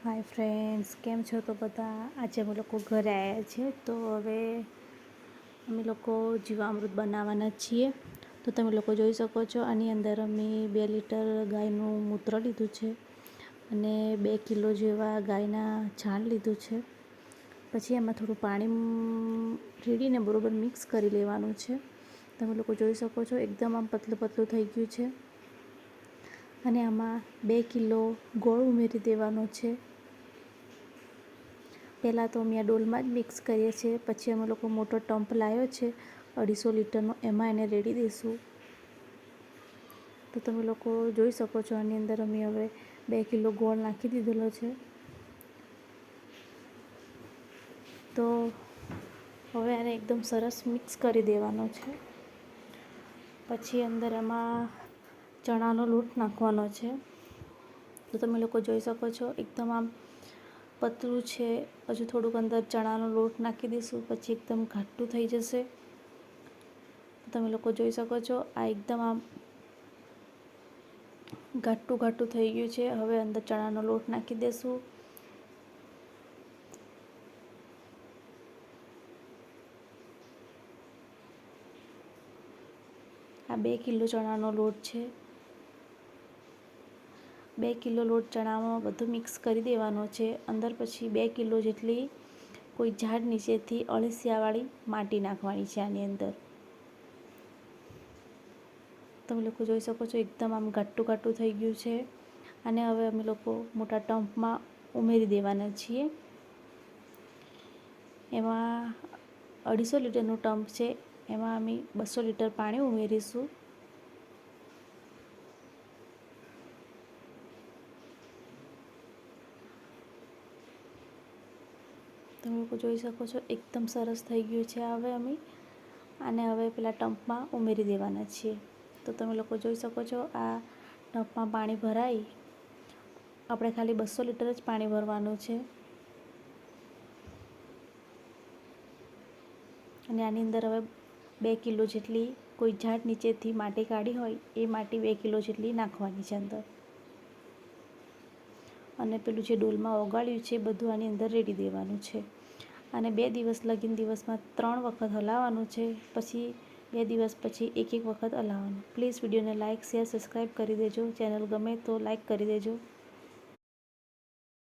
Hi friends, केम छो तो बता। आज अमे लोग घरे आया छे तो हवे अमे लोग जीवामृत बनावाना छीए। तो तमे लोग जोई सको छो आनी अंदर अमे 2 लीटर गायनु मूत्र लीधुं छे अने 2 किलो जेवा गायना छाण लीधुं छे। पछी एमां थोडुं पाणी रेड़ीने बरोबर मिक्स करी लेवानुं छे। तमे लोग जोई सको छो एकदम आम पतलुं पतलुं थई गयुं छे। अने आमां 2 किलो गोळ उमेरी देवानो छे। पहला तो अमे आ डोलमां ज मिक्स करीए छीए, पछी अमे लोग मोटो टम्प लाव्यो छे 250 लीटरनो, एमां एने रेड़ी दईशुं। तो तमे लोग जोई सको छो आनी अंदर अमे हवे 2 किलो गोळ नाखी दीधेलो छे। तो हवे आने एकदम सरस मिक्स करी देवानो छे। पछी अंदर एमां चणानो लोट नाखवानो छे। तो तमे लोग जोई सको छो एकदम आम पतलू छे। हजू थोड़ुंक अंदर चणानो लोट नाखी दईशुं, पछी एकदम घाटुं थई जशे। तमे लोग जोई सको छो आ एकदम आम घाटुं घाटुं थई गयुं छे। हवे अंदर चणानो लोट नाखी देशुं। आ 2 किलो चणानो लोट छे। 2 किलो लोट चणामां बधुं मिक्स करी देवानो छे। अंदर पछी 2 किलो जेटली कोई झाड़ नीचेथी अळसियावाળી माटी नाखवानी छे आनी अंदर। તમે લોકો જોઈ શકો છો એકદમ આમ ઘાટું ઘાટું થઈ ગયું છે અને હવે અમે લોકો મોટા ટમ્પમાં ઉમેરી દેવાના છીએ। એમાં 250 લીટરનું ટમ્પ છે, એમાં અમે 200 લીટર પાણી ઉમેરીશું। તમે લોકો જોઈ શકો છો એકદમ સરસ થઈ ગયું છે। હવે અમે આને હવે પેલા ટમ્પમાં ઉમેરી દેવાના છીએ। तो તમે લોકો જોઈ શકો છો આ ટબમાં પાણી ભરાઈ આપણે ખાલી 200 લીટર જ પાણી ભરવાનું છે અને આની અંદર હવે 2 કિલો જેટલી કોઈ ઝાડ નીચેથી માટી કાઢી હોય એ માટી 2 કિલો જેટલી નાખવાની છે અંદર અને પેલું જે ડોલમાં ઓગાળ્યું છે બધું આની અંદર રેડી દેવાનું છે અને 2 દિવસ લગીન દિવસમાં 3 વખત હલાવવાનું છે। પછી 2 દિવસ પછી એક વખત હલાવવાનું। પ્લીઝ વિડીયોને લાઇક શેર સબસ્ક્રાઈબ કરી દેજો। ચેનલ ગમે તો લાઇક કરી દેજો।